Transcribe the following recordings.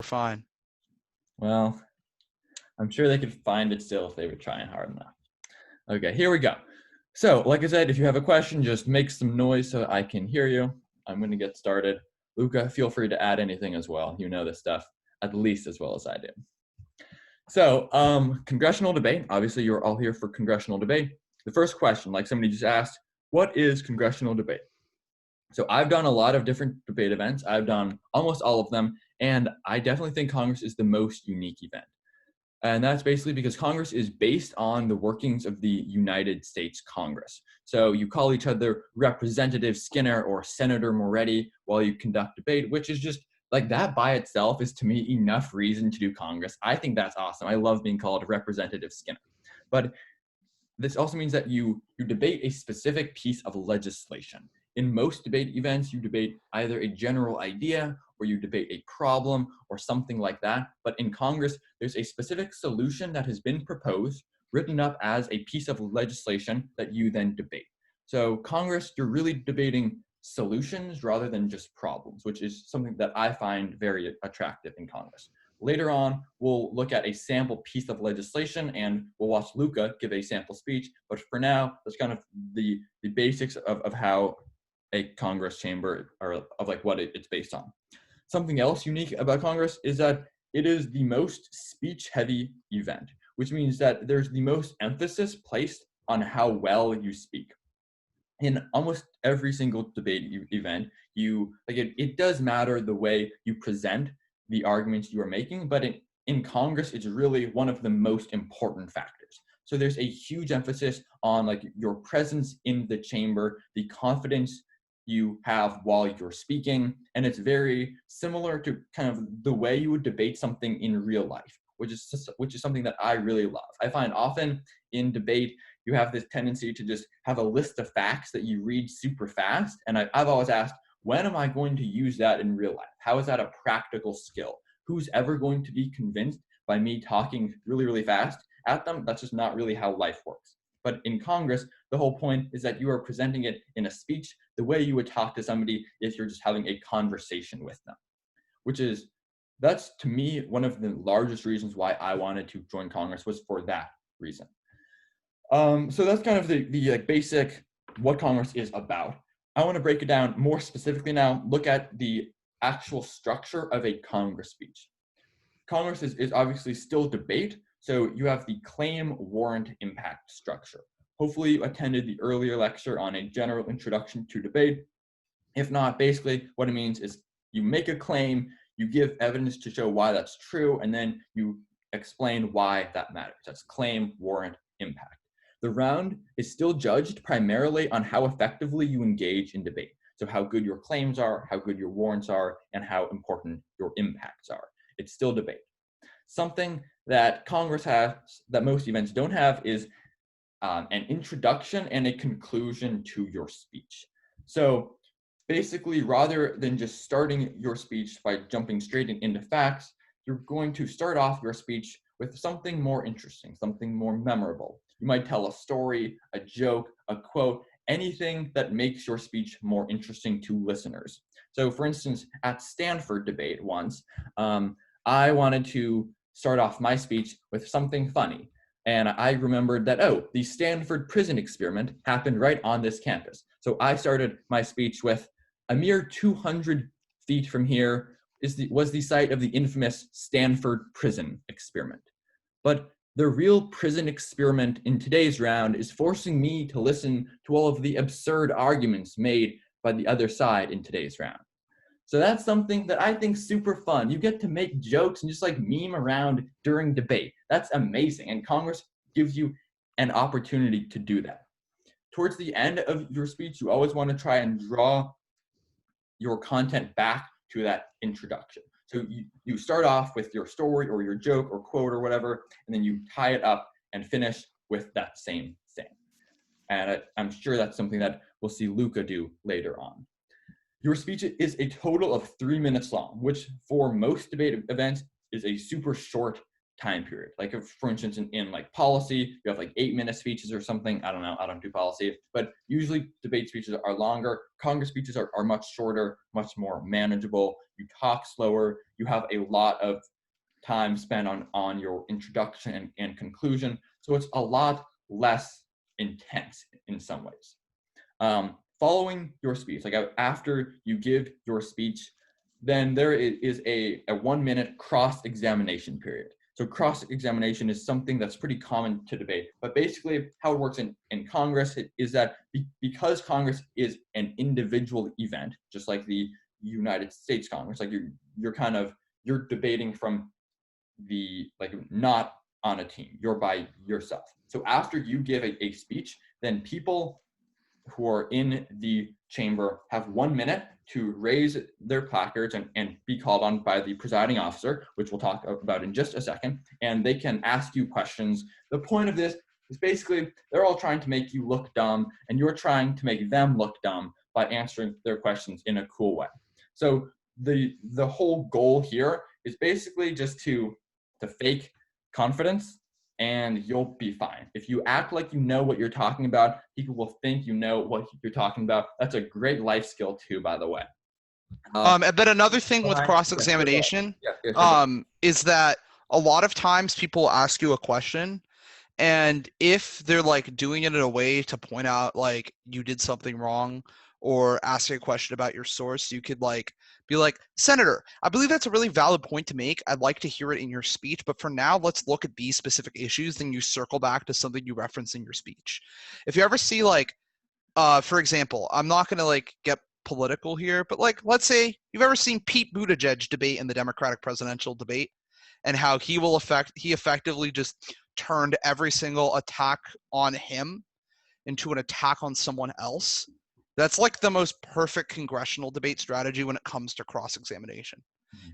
Fine. Well, I'm sure they could find it still if they were trying hard enough. Okay, here we go. So, like I said, if you have a question, just make some noise so I can hear you. I'm going to get started. Luca, feel free to add anything as well. You know this stuff at least as well as I do. So, congressional debate. Obviously, you're all here for congressional debate. The first question, like somebody just asked, what is congressional debate? So I've done a lot of different debate events. I've done almost all of them, and I definitely think Congress is the most unique event. And that's basically because Congress is based on the workings of the United States Congress. So you call each other Representative Skinner or Senator Moretti while you conduct debate, which is just like that by itself is to me enough reason to do Congress. I think that's awesome. I love being called Representative Skinner. But this also means that you debate a specific piece of legislation. In most debate events, you debate either a general idea or you debate a problem or something like that. But in Congress, there's a specific solution that has been proposed, written up as a piece of legislation that you then debate. So Congress, you're really debating solutions rather than just problems, which is something that I find very attractive in Congress. Later on, we'll look at a sample piece of legislation and we'll watch Luca give a sample speech. But for now, that's kind of the basics of how a Congress chamber or of like what it's based on. Something else unique about Congress is that it is the most speech heavy event, which means that there's the most emphasis placed on how well you speak. In almost every single debate event, it does matter the way you present the arguments you are making, but in Congress, it's really one of the most important factors. So there's a huge emphasis on like your presence in the chamber, the confidence you have while you're speaking, and it's very similar to kind of the way you would debate something in real life, which is something that I really love. I find often in debate you have this tendency to just have a list of facts that you read super fast, and I've always asked, when am I going to use that in real life? How is that a practical skill? Who's ever going to be convinced by me talking really, really fast at them? That's just not really how life works. But in Congress, the whole point is that you are presenting it in a speech the way you would talk to somebody if you're just having a conversation with them, that's to me one of the largest reasons why I wanted to join Congress was for that reason. So that's kind of the like basic what Congress is about. I want to break it down more specifically now, look at the actual structure of a Congress speech. Congress is obviously still debate, so you have the claim, warrant, impact structure. Hopefully you attended the earlier lecture on a general introduction to debate. If not, basically what it means is you make a claim, you give evidence to show why that's true, and then you explain why that matters. That's claim, warrant, impact. The round is still judged primarily on how effectively you engage in debate. So how good your claims are, how good your warrants are, and how important your impacts are. It's still debate. Something that Congress has that most events don't have is an introduction and a conclusion to your speech. So basically, rather than just starting your speech by jumping straight into facts, you're going to start off your speech with something more interesting, something more memorable. You might tell a story, a joke, a quote, anything that makes your speech more interesting to listeners. So for instance, at Stanford debate once, I wanted to start off my speech with something funny. And I remembered that, the Stanford prison experiment happened right on this campus. So I started my speech with, a mere 200 feet from here was the site of the infamous Stanford prison experiment. But the real prison experiment in today's round is forcing me to listen to all of the absurd arguments made by the other side in today's round. So that's something that I think super fun. You get to make jokes and just like meme around during debate. That's amazing. And Congress gives you an opportunity to do that. Towards the end of your speech, you always want to try and draw your content back to that introduction. So you start off with your story or your joke or quote or whatever, and then you tie it up and finish with that same thing. And I'm sure that's something that we'll see Luca do later on. Your speech is a total of 3 minutes long, which for most debate events is a super short time period. Like if, for instance, in like policy, you have like 8-minute speeches or something. I don't know. I don't do policy, but usually debate speeches are longer. Congress speeches are much shorter, much more manageable. You talk slower. You have a lot of time spent on your introduction and conclusion. So it's a lot less intense in some ways. Following your speech, like after you give your speech, then there is a 1-minute cross-examination period. So cross-examination is something that's pretty common to debate, but basically how it works in Congress is that because Congress is an individual event, just like the United States Congress, like you're debating from like not on a team, you're by yourself. So after you give a speech, then people who are in the chamber have 1 minute to raise their placards and be called on by the presiding officer, which we'll talk about in just a second, and they can ask you questions. The point of this is basically they're all trying to make you look dumb, and you're trying to make them look dumb by answering their questions in a cool way. So the whole goal here is basically just to fake confidence, and you'll be fine. If you act like you know what you're talking about, people will think you know what you're talking about. That's a great life skill too, by the way. And then another thing with cross-examination is that a lot of times people ask you a question, and if they're like doing it in a way to point out like you did something wrong or ask a question about your source, you could like be like, Senator, I believe that's a really valid point to make. I'd like to hear it in your speech, but for now, let's look at these specific issues. Then you circle back to something you reference in your speech. If you ever see like, for example, I'm not going to like get political here, but like, let's say you've ever seen Pete Buttigieg debate in the Democratic presidential debate and how he effectively just turned every single attack on him into an attack on someone else. That's like the most perfect congressional debate strategy when it comes to cross-examination.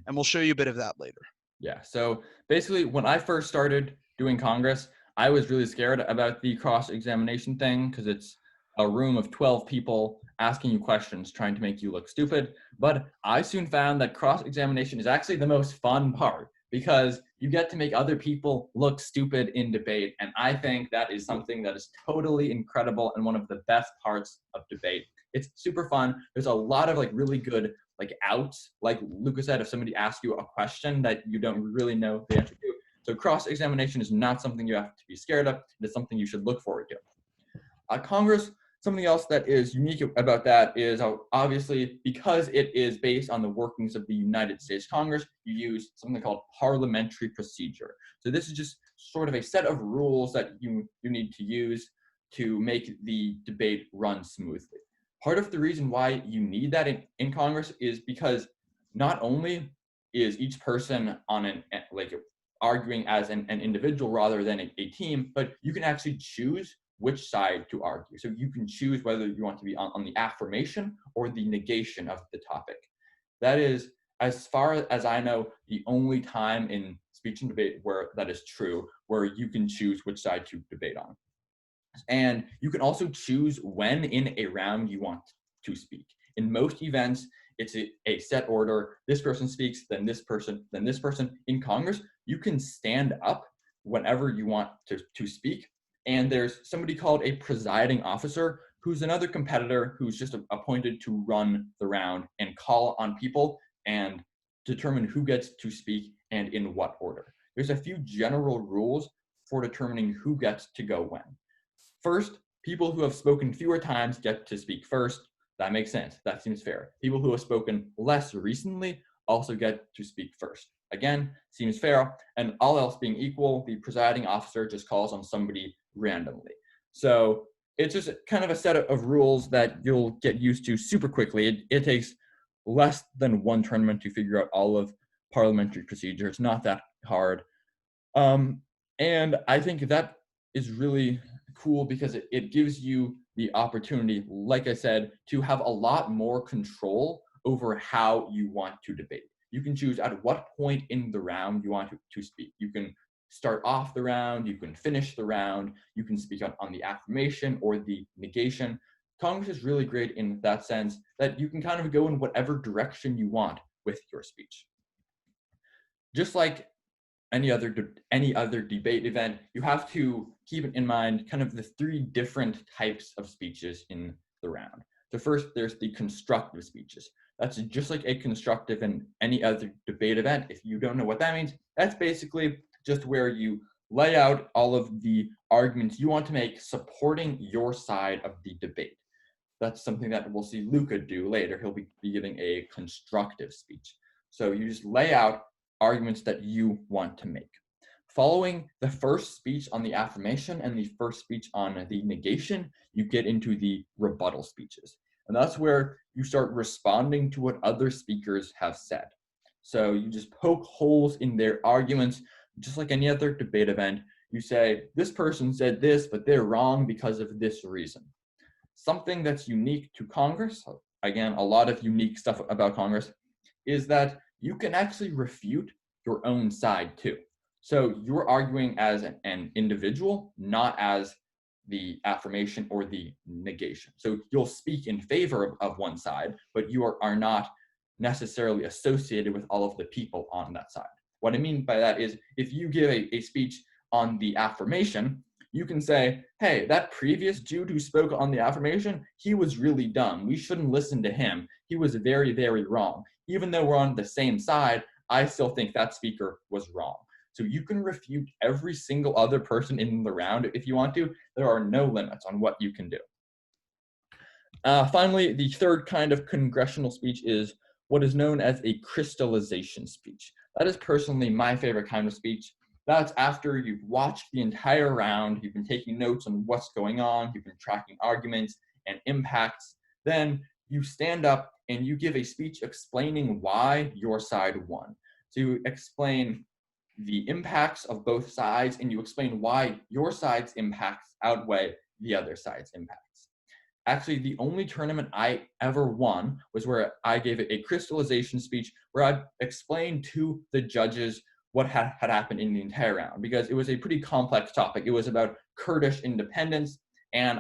And we'll show you a bit of that later. Yeah, so basically when I first started doing Congress, I was really scared about the cross-examination thing because it's a room of 12 people asking you questions, trying to make you look stupid. But I soon found that cross-examination is actually the most fun part because you get to make other people look stupid in debate. And I think that is something that is totally incredible and one of the best parts of debate. It's super fun. There's a lot of like really good like outs. Like Lucas said, if somebody asks you a question that you don't really know the answer to. So cross-examination is not something you have to be scared of. It's something you should look forward to. Congress, something else that is unique about that is obviously because it is based on the workings of the United States Congress, you use something called parliamentary procedure. So this is just sort of a set of rules that you need to use to make the debate run smoothly. Part of the reason why you need that in Congress is because not only is each person on arguing as an individual rather than a team, but you can actually choose which side to argue. So you can choose whether you want to be on the affirmation or the negation of the topic. That is, as far as I know, the only time in speech and debate where that is true, where you can choose which side to debate on. And you can also choose when in a round you want to speak. In most events, it's a set order. This person speaks, then this person, then this person. In Congress, you can stand up whenever you want to speak. And there's somebody called a presiding officer who's another competitor who's just appointed to run the round and call on people and determine who gets to speak and in what order. There's a few general rules for determining who gets to go when. First, people who have spoken fewer times get to speak first. That makes sense. That seems fair. People who have spoken less recently also get to speak first. Again, seems fair. And all else being equal, the presiding officer just calls on somebody randomly. So it's just kind of a set of rules that you'll get used to super quickly. It takes less than one tournament to figure out all of parliamentary procedure. It's not that hard. And I think that is really cool because it gives you the opportunity, like I said, to have a lot more control over how you want to debate. You can choose at what point in the round you want to speak. You can start off the round, you can finish the round, you can speak on the affirmation or the negation. Congress is really great in that sense that you can kind of go in whatever direction you want with your speech. Just like any other debate event, you have to keep in mind kind of the three different types of speeches in the round. So first, there's the constructive speeches. That's just like a constructive in any other debate event. If you don't know what that means, that's basically just where you lay out all of the arguments you want to make supporting your side of the debate. That's something that we'll see Luca do later. He'll be giving a constructive speech. So you just lay out arguments that you want to make. Following the first speech on the affirmation and the first speech on the negation, you get into the rebuttal speeches. And that's where you start responding to what other speakers have said. So you just poke holes in their arguments, just like any other debate event. You say, this person said this, but they're wrong because of this reason. Something that's unique to Congress, again, a lot of unique stuff about Congress, is that you can actually refute your own side too. So you're arguing as an individual, not as the affirmation or the negation. So you'll speak in favor of one side, but you are not necessarily associated with all of the people on that side. What I mean by that is if you give a speech on the affirmation, you can say, hey, that previous dude who spoke on the affirmation, he was really dumb. We shouldn't listen to him. He was very, very wrong. Even though we're on the same side, I still think that speaker was wrong. So you can refute every single other person in the round if you want to. There are no limits on what you can do. Finally, the third kind of congressional speech is what is known as a crystallization speech. That is personally my favorite kind of speech. That's after you've watched the entire round, you've been taking notes on what's going on, you've been tracking arguments and impacts, then you stand up and you give a speech explaining why your side won. So you explain the impacts of both sides and you explain why your side's impacts outweigh the other side's impacts. Actually, the only tournament I ever won was where I gave a crystallization speech where I explained to the judges what had happened in the entire round, because it was a pretty complex topic. It was about Kurdish independence, and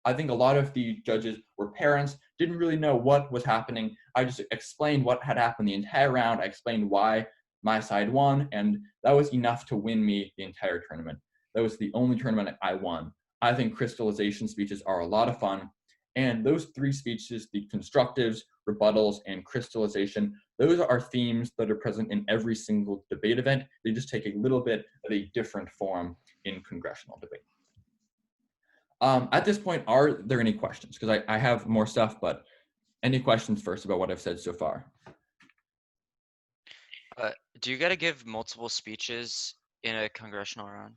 I think a lot of the judges were parents, didn't really know what was happening. I just explained what had happened the entire round. I explained why my side won, and that was enough to win me the entire tournament. That was the only tournament I won. I think crystallization speeches are a lot of fun, and those three speeches, the constructives, rebuttals, and crystallization, those are themes that are present in every single debate event. They just take a little bit of a different form in congressional debate. At this point, are there any questions? Because I have more stuff, but any questions first about what I've said so far? Do you got to give multiple speeches in a congressional round?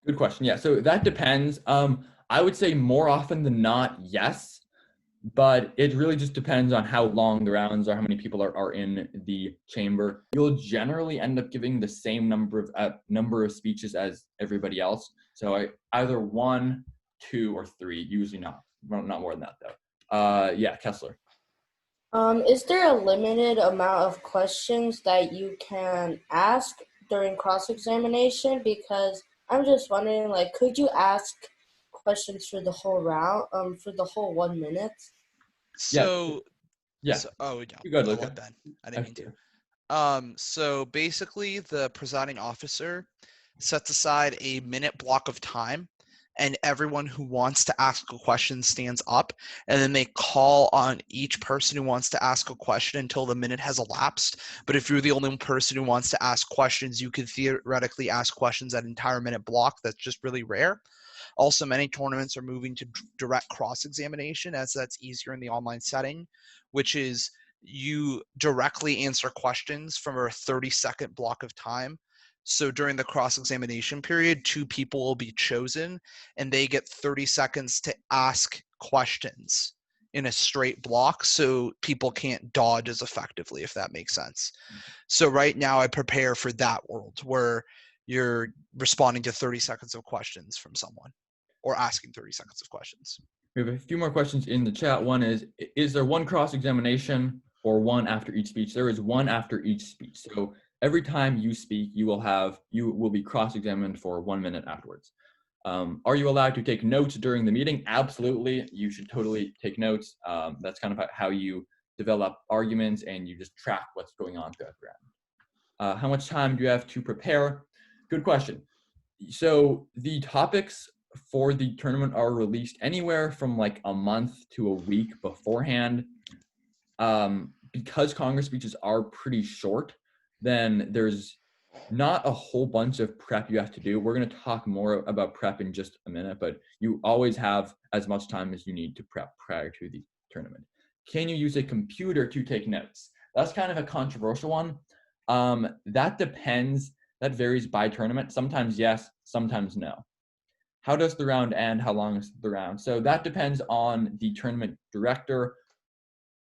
Good question. Yeah, so that depends. I would say more often than not, yes, but it really just depends on how long the rounds are, how many people are in the chamber. You'll generally end up giving the same number of speeches as everybody else. So either 1, 2, or 3. Usually not more than that though. Yeah, Kessler. Is there a limited amount of questions that you can ask during cross-examination? Because I'm just wondering, like, could you ask questions for the whole round, for the whole 1 minute? So, yeah. Oh, yeah. You go, Luca. Go ahead, Ben. I didn't mean to. So basically, the presiding officer sets aside a minute block of time, and everyone who wants to ask a question stands up, and then they call on each person who wants to ask a question until the minute has elapsed. But if you're the only person who wants to ask questions, you could theoretically ask questions that entire minute block. That's just really rare. Also, many tournaments are moving to direct cross-examination, as that's easier in the online setting, which is you directly answer questions from a 30-second block of time. So during the cross-examination period, 2 people will be chosen, and they get 30 seconds to ask questions in a straight block, so people can't dodge as effectively, if that makes sense. So right now I prepare for that world where you're responding to 30 seconds of questions from someone or asking 30 seconds of questions. We have a few more questions in the chat. One is there one cross-examination or one after each speech? There is one after each speech. So every time you speak, you will be cross-examined for 1 minute afterwards. Are you allowed to take notes during the meeting? Absolutely. You should totally take notes. That's kind of how you develop arguments, and you just track what's going on throughout the round. How much time do you have to prepare? Good question. So the topics for the tournament are released anywhere from like a month to a week beforehand. Because Congress speeches are pretty short, then there's not a whole bunch of prep you have to do. We're going to talk more about prep in just a minute, but you always have as much time as you need to prep prior to the tournament. Can you use a computer to take notes? That's kind of a controversial one. That depends. That varies by tournament. Sometimes yes, sometimes no. How does the round end? How long is the round? So that depends on the tournament director.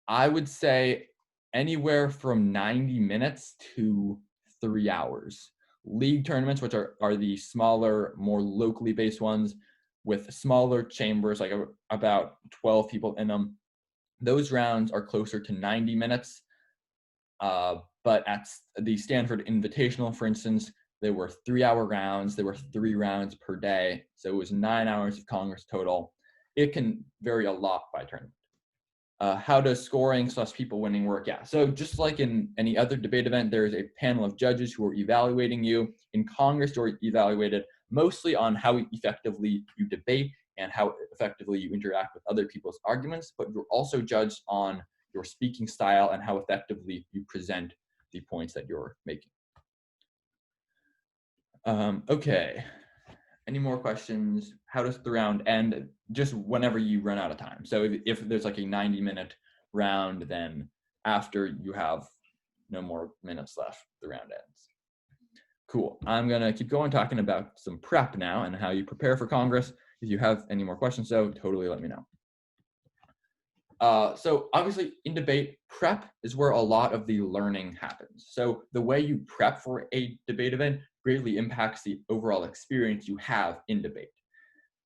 I would say anywhere from 90 minutes to 3 hours. League tournaments, which are the smaller, more locally based ones with smaller chambers, like about 12 people in them, those rounds are closer to 90 minutes. But at the Stanford Invitational, for instance, there were 3-hour rounds. There were 3 rounds per day. So it was 9 hours of Congress total. It can vary a lot by tournament. How does scoring / people winning work? Yeah, so just like in any other debate event, there is a panel of judges who are evaluating you. In Congress, you're evaluated mostly on how effectively you debate and how effectively you interact with other people's arguments, but you're also judged on your speaking style and how effectively you present the points that you're making. Okay. Any more questions? How does the round end? Just whenever you run out of time. So if there's like a 90-minute round, then after you have no more minutes left, the round ends. Cool. I'm going to keep going talking about some prep now and how you prepare for Congress. If you have any more questions, though, totally let me know. So obviously in debate, prep is where a lot of the learning happens. So the way you prep for a debate event greatly impacts the overall experience you have in debate.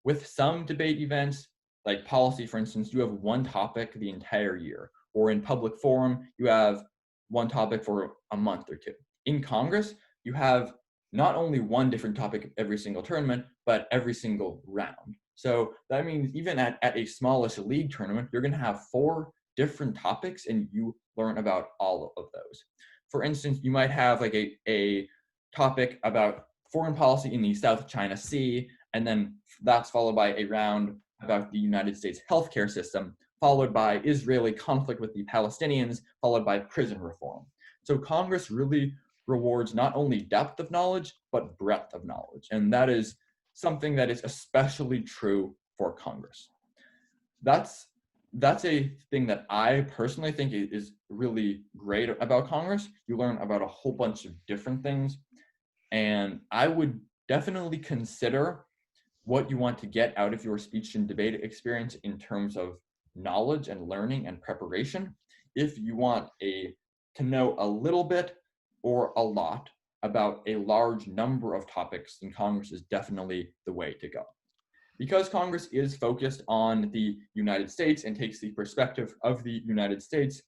With some debate events, like policy, for instance, you have one topic the entire year, or in public forum, you have one topic for a month or two. In Congress, you have not only one different topic every single tournament, but every single round. So that means even at a smallish league tournament, you're going to have 4 different topics and you learn about all of those. For instance, you might have like a topic about foreign policy in the South China Sea, and then that's followed by a round about the United States healthcare system, followed by Israeli conflict with the Palestinians, followed by prison reform. So Congress really rewards not only depth of knowledge, but breadth of knowledge. And that is something that is especially true for Congress. That's a thing that I personally think is really great about Congress. You learn about a whole bunch of different things. And I would definitely consider what you want to get out of your speech and debate experience in terms of knowledge and learning and preparation. If you want to know a little bit or a lot about a large number of topics, then Congress is definitely the way to go. Because Congress is focused on the United States and takes the perspective of the United States,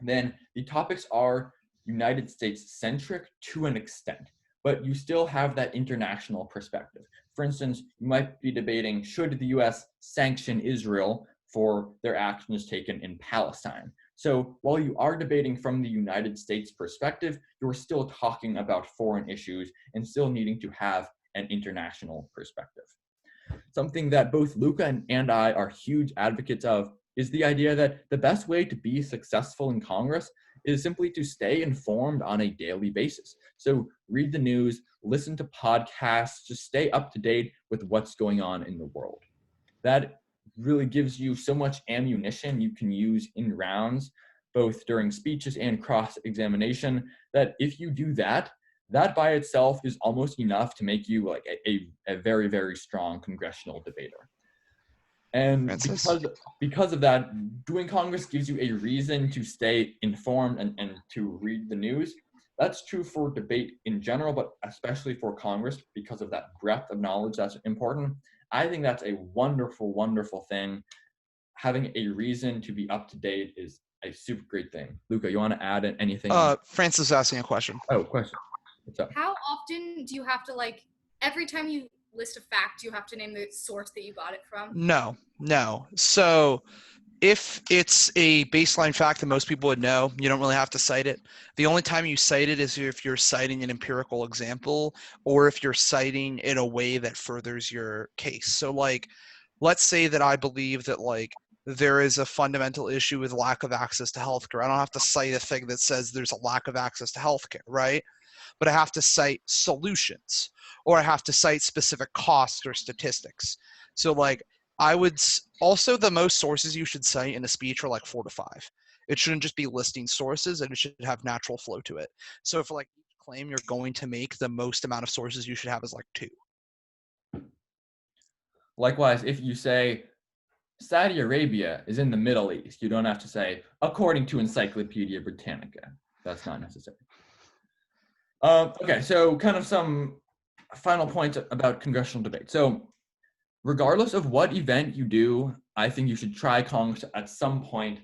then the topics are United States centric to an extent, but you still have that international perspective. For instance, you might be debating, should the US sanction Israel for their actions taken in Palestine? So while you are debating from the United States perspective, you're still talking about foreign issues and still needing to have an international perspective. Something that both Luca and I are huge advocates of is the idea that the best way to be successful in Congress is simply to stay informed on a daily basis. So read the news, listen to podcasts, just stay up to date with what's going on in the world. That really gives you so much ammunition you can use in rounds, both during speeches and cross-examination, that if you do that, that by itself is almost enough to make you like a very, very strong congressional debater. And because of that, doing Congress gives you a reason to stay informed and to read the news. That's true for debate in general, but especially for Congress because of that breadth of knowledge that's important. I think that's a wonderful, wonderful thing. Having a reason to be up to date is a super great thing. Luca, you want to add anything? Francis is asking a question. Oh, question. What's up? How often do you have to, like, every time you list a fact, you have to name the source that you got it from? No. So if it's a baseline fact that most people would know, you don't really have to cite it. The only time you cite it is if you're citing an empirical example or if you're citing in a way that furthers your case. So like, let's say that I believe that like there is a fundamental issue with lack of access to healthcare. I don't have to cite a thing that says there's a lack of access to healthcare, right? But I have to cite solutions or I have to cite specific costs or statistics. So like I would also, the most sources you should cite in a speech are like 4 to 5. It shouldn't just be listing sources, and it should have natural flow to it. So for like each claim you're going to make, the most amount of sources you should have is like 2. Likewise, if you say Saudi Arabia is in the Middle East, you don't have to say according to Encyclopedia Britannica. That's not necessary. Okay, so kind of some final points about congressional debate. So regardless of what event you do, I think you should try Congress at some point.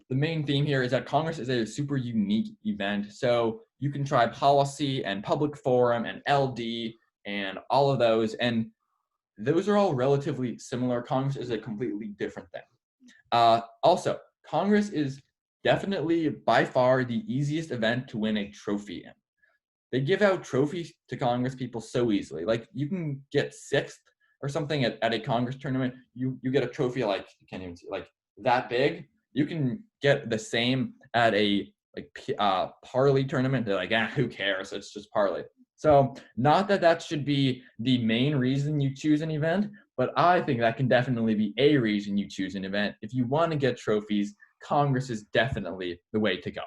The main theme here is that Congress is a super unique event. So you can try policy and public forum and LD and all of those. And those are all relatively similar. Congress is a completely different thing. Also, Congress is definitely by far the easiest event to win a trophy in. They give out trophies to Congress people so easily. Like you can get 6th or something at a Congress tournament. You get a trophy like, you can't even see, like that big. You can get the same at a Parley tournament. They're like, who cares? It's just Parley. So not that that should be the main reason you choose an event, but I think that can definitely be a reason you choose an event. If you want to get trophies, Congress is definitely the way to go.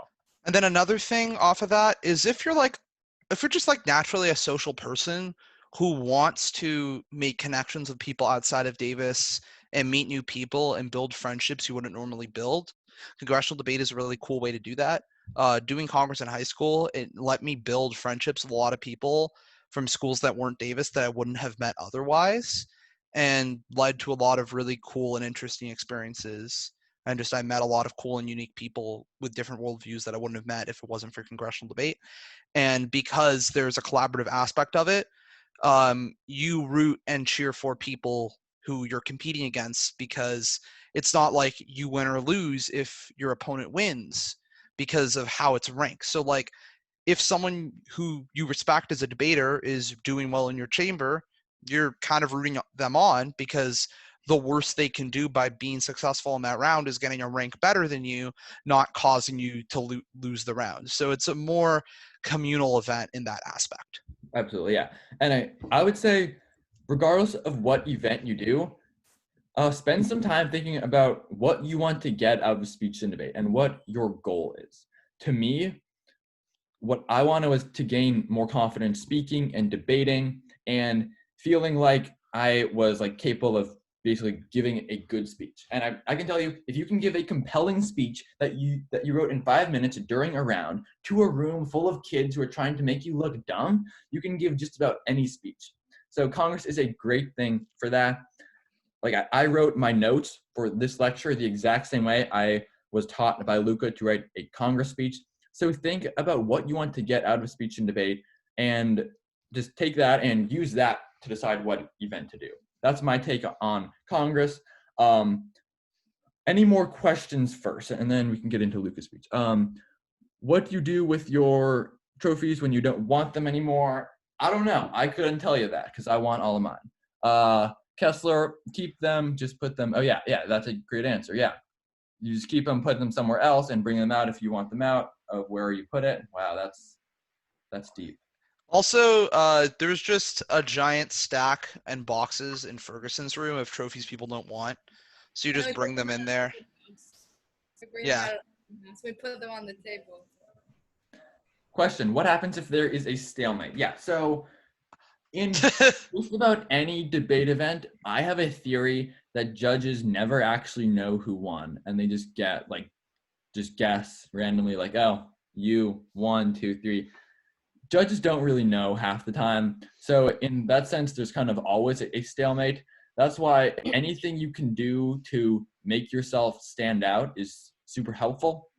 And then another thing off of that is if you're just like naturally a social person who wants to make connections with people outside of Davis and meet new people and build friendships you wouldn't normally build, congressional debate is a really cool way to do that. Doing Congress in high school, it let me build friendships with a lot of people from schools that weren't Davis that I wouldn't have met otherwise, and led to a lot of really cool and interesting experiences. And just I met a lot of cool and unique people with different worldviews that I wouldn't have met if it wasn't for congressional debate. And because there's a collaborative aspect of it, you root and cheer for people who you're competing against, because it's not like you win or lose if your opponent wins because of how it's ranked. So like if someone who you respect as a debater is doing well in your chamber, you're kind of rooting them on, because the worst they can do by being successful in that round is getting a rank better than you, not causing you to lose the round. So it's a more communal event in that aspect. Absolutely, yeah. And I would say, regardless of what event you do, spend some time thinking about what you want to get out of speech and debate and what your goal is. To me, what I wanted was to gain more confidence speaking and debating and feeling like I was like capable of basically giving a good speech. And I can tell you, if you can give a compelling speech that you wrote in 5 minutes during a round to a room full of kids who are trying to make you look dumb, you can give just about any speech. So Congress is a great thing for that. Like I wrote my notes for this lecture the exact same way I was taught by Luca to write a Congress speech. So think about what you want to get out of speech and debate, and just take that and use that to decide what event to do. That's my take on Congress. Any more questions first, and then we can get into Luca's speech. What do you do with your trophies when you don't want them anymore? I don't know. I couldn't tell you that because I want all of mine. Kessler, keep them, just put them. Oh yeah, that's a great answer. Yeah, you just keep them, put them somewhere else, and bring them out if you want them out of where you put it. Wow, that's deep. Also, there's just a giant stack and boxes in Ferguson's room of trophies people don't want, so you just bring them in there. Yeah. So we put them on the table. Question: what happens if there is a stalemate? Yeah, so in just about any debate event, I have a theory that judges never actually know who won, and they just guess randomly, like, oh, you 1, 2, 3. Judges don't really know half the time. So in that sense, there's kind of always a stalemate. That's why anything you can do to make yourself stand out is super helpful.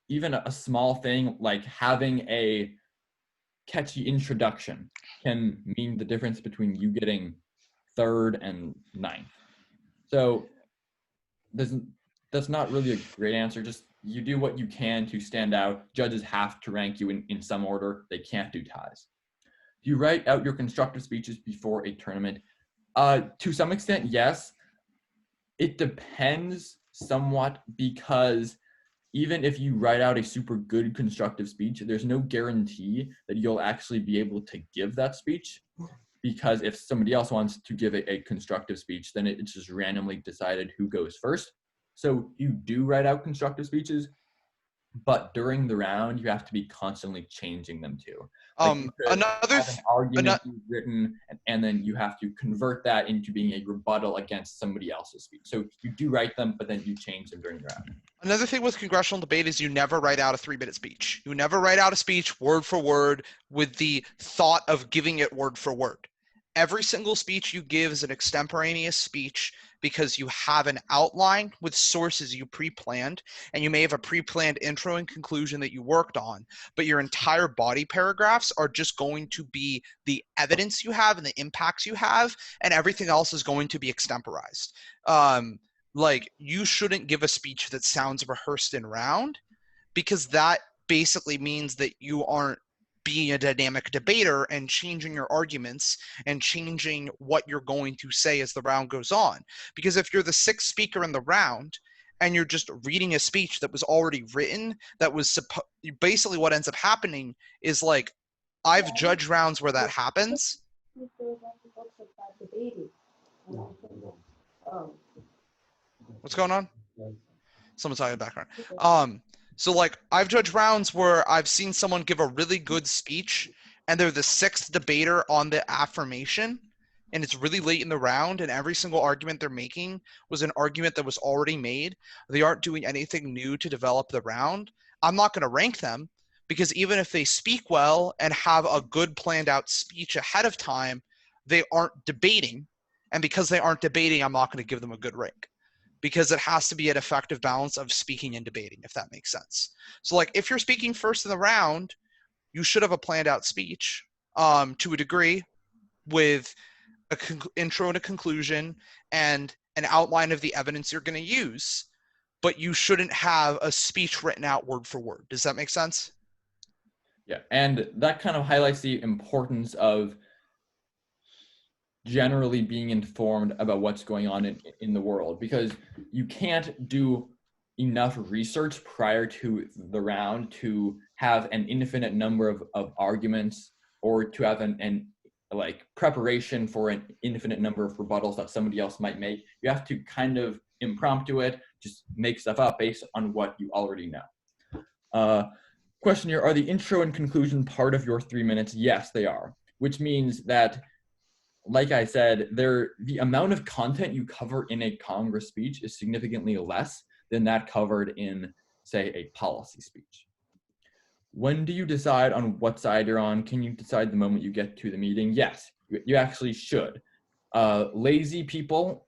Even a small thing like having a catchy introduction can mean the difference between you getting 3rd and 9th. So that's not really a great answer. Just you do what you can to stand out. Judges have to rank you in some order. They can't do ties. Do you write out your constructive speeches before a tournament? To some extent, yes. It depends somewhat, because even if you write out a super good constructive speech, there's no guarantee that you'll actually be able to give that speech, because if somebody else wants to give a constructive speech, then it's just randomly decided who goes first. So you do write out constructive speeches, but during the round, you have to be constantly changing them too. Like you could have an argument you've written, and then you have to convert that into being a rebuttal against somebody else's speech. So you do write them, but then you change them during the round. Another thing with congressional debate is you never write out a 3-minute speech. You never write out a speech word for word with the thought of giving it word for word. Every single speech you give is an extemporaneous speech because you have an outline with sources you pre-planned, and you may have a pre-planned intro and conclusion that you worked on, but your entire body paragraphs are just going to be the evidence you have and the impacts you have, and everything else is going to be extemporized. Like, you shouldn't give a speech that sounds rehearsed in round, because that basically means that you aren't being a dynamic debater and changing your arguments and changing what you're going to say as the round goes on. Because if you're the sixth speaker in the round and you're just reading a speech that was already written, that was basically what ends up happening is, like, I've judged rounds where that happens. What's going on? Someone's talking in the background. So, like, I've judged rounds where I've seen someone give a really good speech and they're the sixth debater on the affirmation, and it's really late in the round, and every single argument they're making was an argument that was already made. They aren't doing anything new to develop the round. I'm not going to rank them, because even if they speak well and have a good planned out speech ahead of time, they aren't debating. And because they aren't debating, I'm not going to give them a good rank, because it has to be an effective balance of speaking and debating, if that makes sense. So, like, if you're speaking first in the round, you should have a planned out speech to a degree, with an intro and a conclusion and an outline of the evidence you're going to use, but you shouldn't have a speech written out word for word. Does that make sense? Yeah, and that kind of highlights the importance of generally being informed about what's going on in the world, because you can't do enough research prior to the round to have an infinite number of arguments, or to have an like preparation for an infinite number of rebuttals that somebody else might make. You have to kind of impromptu it, just make stuff up based on what you already know. Question here, are the intro and conclusion part of your 3 minutes? Yes, they are, which means that, like I said, the amount of content you cover in a Congress speech is significantly less than that covered in, say, a policy speech. When do you decide on what side you're on? Can you decide the moment you get to the meeting? Yes, you actually should. Lazy people,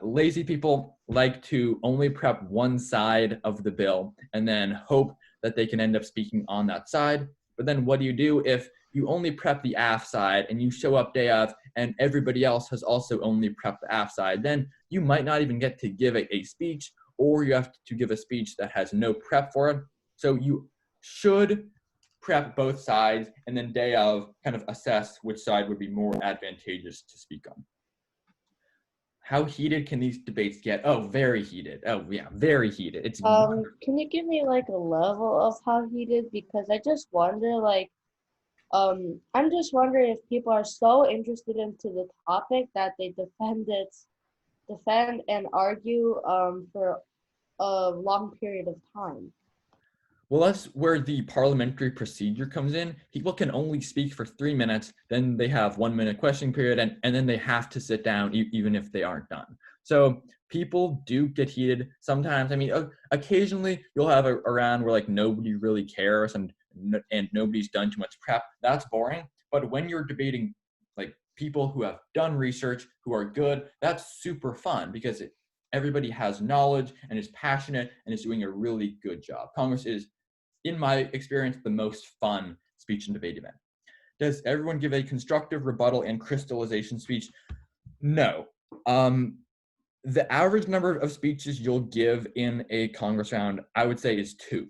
lazy people like to only prep one side of the bill and then hope that they can end up speaking on that side. But then what do you do if you only prep the AF side and you show up day of and everybody else has also only prepped the AF side? Then you might not even get to give a speech, or you have to give a speech that has no prep for it. So you should prep both sides and then day of kind of assess which side would be more advantageous to speak on. How heated can these debates get? Oh, very heated. Oh yeah, very heated. It's can you give me like a level of how heated? Because I just wonder, like, I'm just wondering if people are so interested into the topic that they defend and argue for a long period of time. Well, that's where the parliamentary procedure comes in. People can only speak for 3 minutes, then they have 1 minute questioning period, and then they have to sit down even if they aren't done. So people do get heated sometimes. I mean, occasionally you'll have a round where, like, nobody really cares and nobody's done too much prep. That's boring. But when you're debating, like, people who have done research, who are good, that's super fun, because everybody has knowledge and is passionate and is doing a really good job. Congress is, in my experience, the most fun speech and debate event. Does everyone give a constructive rebuttal and crystallization speech? No. The average number of speeches you'll give in a Congress round, I would say, is 2.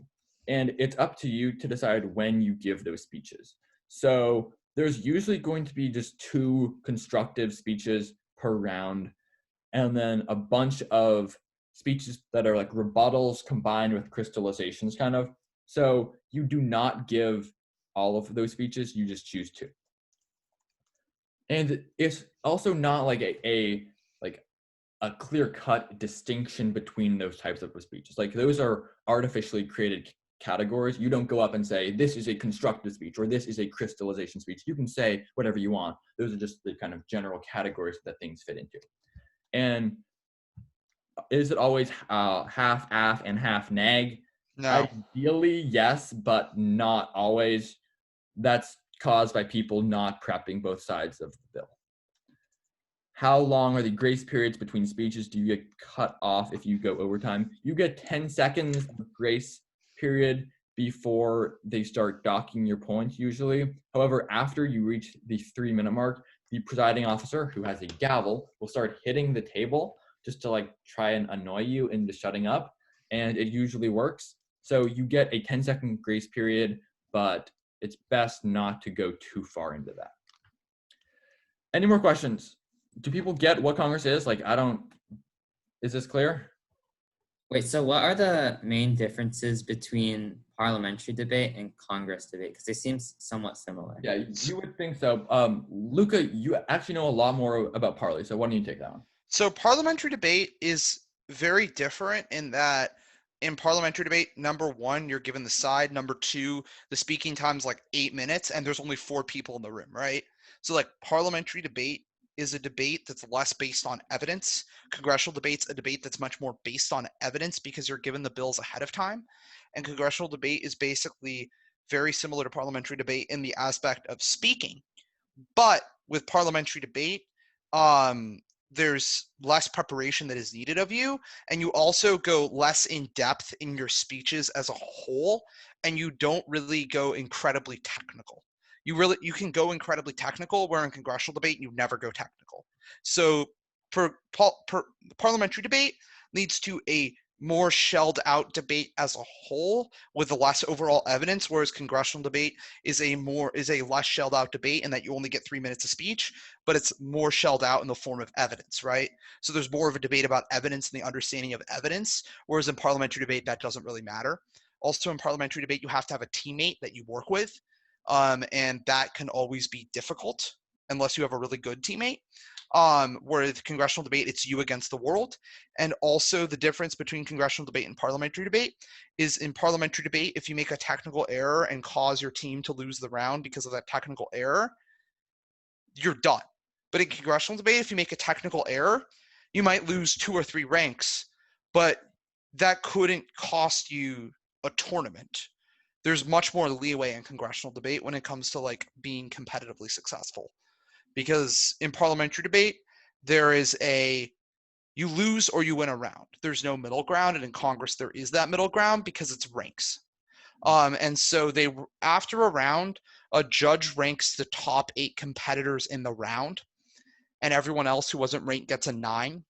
And it's up to you to decide when you give those speeches. So there's usually going to be just 2 constructive speeches per round, and then a bunch of speeches that are like rebuttals combined with crystallizations, kind of. So you do not give all of those speeches, you just choose 2. And it's also not like a clear-cut distinction between those types of speeches. Like, those are artificially created categories. You don't go up and say, this is a constructive speech or this is a crystallization speech. You can say whatever you want. Those are just the kind of general categories that things fit into. And is it always half aff and half nag? No. Ideally, yes, but not always. That's caused by people not prepping both sides of the bill. How long are the grace periods between speeches? Do you get cut off if you go overtime? You get 10 seconds of grace period before they start docking your points usually. However, after you reach the 3-minute mark, the presiding officer, who has a gavel, will start hitting the table just to like try and annoy you into shutting up. And it usually works. So you get a 10-second grace period, but it's best not to go too far into that. Any more questions? Do people get what Congress is? Like, is this clear? Wait, so what are the main differences between parliamentary debate and Congress debate? Because they seem somewhat similar. Yeah, you would think so. Luca, you actually know a lot more about parley, so why don't you take that one? So parliamentary debate is very different in that in parliamentary debate, number 1, you're given the side. Number 2, the speaking time's like 8 minutes and there's only 4 people in the room, right? So like parliamentary debate is a debate that's less based on evidence. Congressional debate's a debate that's much more based on evidence because you're given the bills ahead of time. And congressional debate is basically very similar to parliamentary debate in the aspect of speaking. But with parliamentary debate, there's less preparation that is needed of you, and you also go less in depth in your speeches as a whole, and you don't really go incredibly technical. You can go incredibly technical, where in congressional debate you never go technical. So parliamentary debate leads to a more shelled out debate as a whole with less overall evidence, whereas congressional debate is a less shelled out debate in that you only get 3 minutes of speech, but it's more shelled out in the form of evidence, right? So there's more of a debate about evidence and the understanding of evidence, whereas in parliamentary debate, that doesn't really matter. Also in parliamentary debate, you have to have a teammate that you work with, and that can always be difficult unless you have a really good teammate. Whereas congressional debate, it's you against the world. And also the difference between congressional debate and parliamentary debate is in parliamentary debate, if you make a technical error and cause your team to lose the round because of that technical error, you're done. But in congressional debate, if you make a technical error, you might lose 2 or 3 ranks, but that couldn't cost you a tournament. There's much more leeway in congressional debate when it comes to like being competitively successful. Because in parliamentary debate, there is you lose or you win a round. There's no middle ground, and in Congress there is that middle ground because it's ranks. And so after a round, a judge ranks the top 8 competitors in the round, and everyone else who wasn't ranked gets a 9.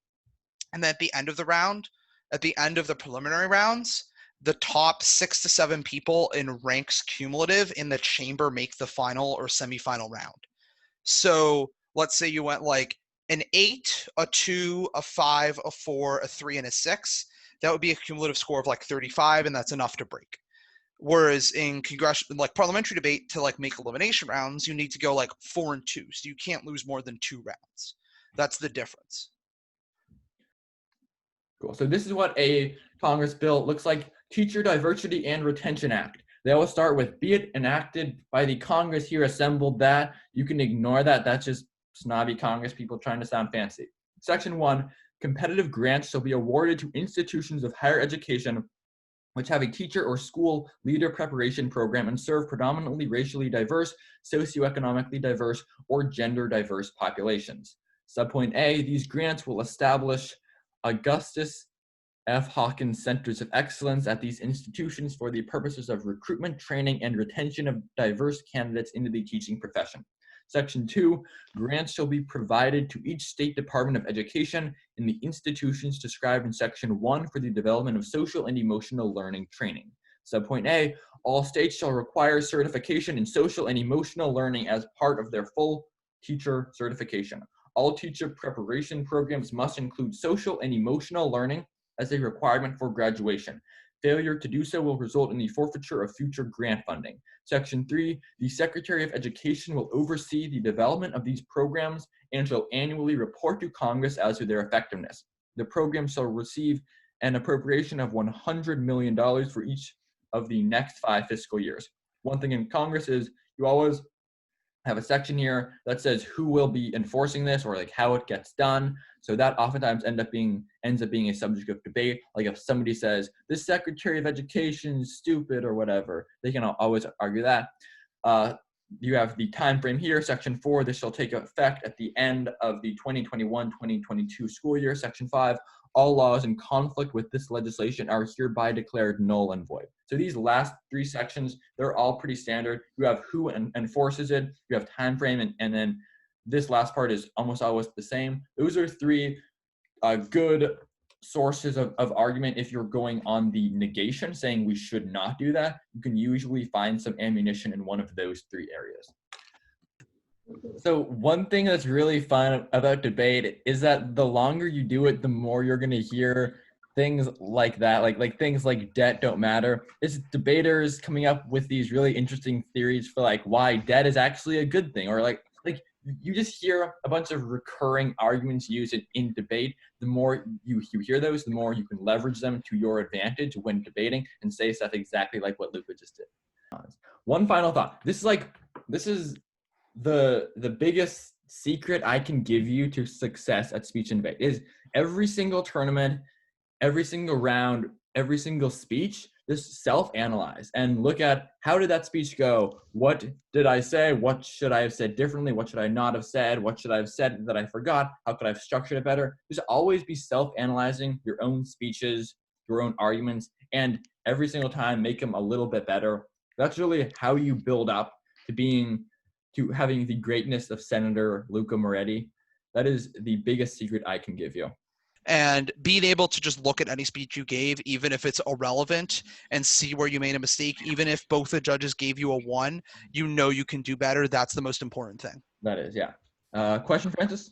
And then at the end of the round, at the end of the preliminary rounds, the top 6 to 7 people in ranks cumulative in the chamber make the final or semifinal round. So let's say you went like an 8, a 2, a 5, a 4, a 3, and a 6. That would be a cumulative score of like 35, and that's enough to break. Whereas in like parliamentary debate, to like make elimination rounds, you need to go like 4 and 2. So you can't lose more than 2 rounds. That's the difference. Cool. So this is what a Congress bill looks like. Teacher Diversity and Retention Act. They always start with, be it enacted by the Congress here assembled that. You can ignore that. That's just snobby Congress people trying to sound fancy. Section 1, competitive grants shall be awarded to institutions of higher education which have a teacher or school leader preparation program and serve predominantly racially diverse, socioeconomically diverse, or gender diverse populations. Subpoint A, these grants will establish Augustus F. Hawkins Centers of Excellence at these institutions for the purposes of recruitment, training, and retention of diverse candidates into the teaching profession. Section 2, grants shall be provided to each state Department of Education in the institutions described in Section 1 for the development of social and emotional learning training. Subpoint A, all states shall require certification in social and emotional learning as part of their full teacher certification. All teacher preparation programs must include social and emotional learning as a requirement for graduation. Failure to do so will result in the forfeiture of future grant funding. Section 3, the Secretary of Education will oversee the development of these programs and shall annually report to Congress as to their effectiveness. The program shall receive an appropriation of $100 million for each of the next 5 fiscal years. One thing in Congress is you always have a section here that says who will be enforcing this or like how it gets done. So that oftentimes ends up being a subject of debate. Like if somebody says this Secretary of Education is stupid or whatever, they can always argue that. You have the time frame here, Section 4, this shall take effect at the end of the 2021-2022 school year. Section 5, all laws in conflict with this legislation are hereby declared null and void. So these last 3 sections, they're all pretty standard. You have who enforces it, you have time frame, and then this last part is almost always the same. Those are 3 good sources of argument. If you're going on the negation, saying we should not do that, you can usually find some ammunition in one of those 3 areas. So one thing that's really fun about debate is that the longer you do it, the more you're going to hear things like that, like things like debt don't matter. It's debaters coming up with these really interesting theories for like why debt is actually a good thing, or like you just hear a bunch of recurring arguments used in debate. The more you hear those, the more you can leverage them to your advantage when debating and say stuff exactly like what Luca just did. One final thought. This is the biggest secret I can give you to success at speech and debate is every single tournament, every single round, every single speech, just self-analyze and look at how did that speech go? What did I say? What should I have said differently? What should I not have said? What should I have said that I forgot? How could I have structured it better? Just always be self-analyzing your own speeches, your own arguments, and every single time make them a little bit better. That's really how you build up to having the greatness of Senator Luca Moretti. That is the biggest secret I can give you. And being able to just look at any speech you gave, even if it's irrelevant, and see where you made a mistake, even if both the judges gave you a 1, you know you can do better. That's the most important thing. That is, yeah. Question, Francis?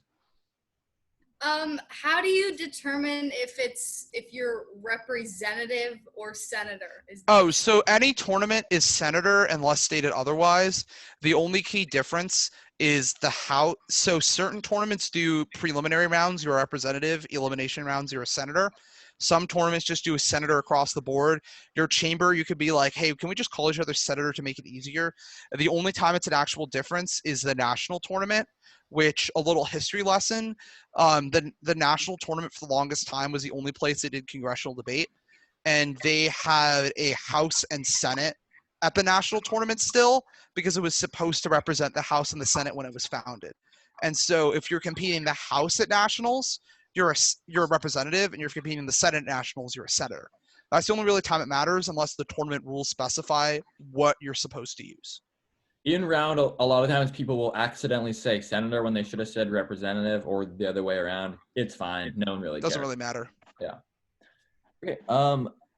How do you determine if you're representative or senator? So any tournament is senator unless stated otherwise. The only key difference is the how. So certain tournaments do preliminary rounds, you're a representative, elimination rounds, you're a senator. Some tournaments just do a senator across the board. Your chamber, you could be like, hey, can we just call each other senator to make it easier? The only time it's an actual difference is the national tournament, which a little history lesson. The national tournament for the longest time was the only place they did congressional debate. And they had a House and Senate at the national tournament still, because it was supposed to represent the House and the Senate when it was founded. And so if you're competing the House at nationals, you're a representative, and you're competing in the Senate at nationals, you're a senator. That's the only really time it matters, unless the tournament rules specify what you're supposed to use. In round, a lot of times people will accidentally say senator when they should have said representative, or the other way around. It's fine. No one really cares. Doesn't really matter. Yeah. Okay.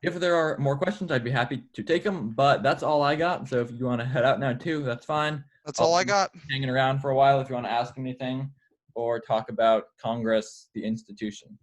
If there are more questions, I'd be happy to take them, but that's all I got. So if you want to head out now too, that's fine. That's all I got. Hanging around for a while if you want to ask anything or talk about Congress, the institution.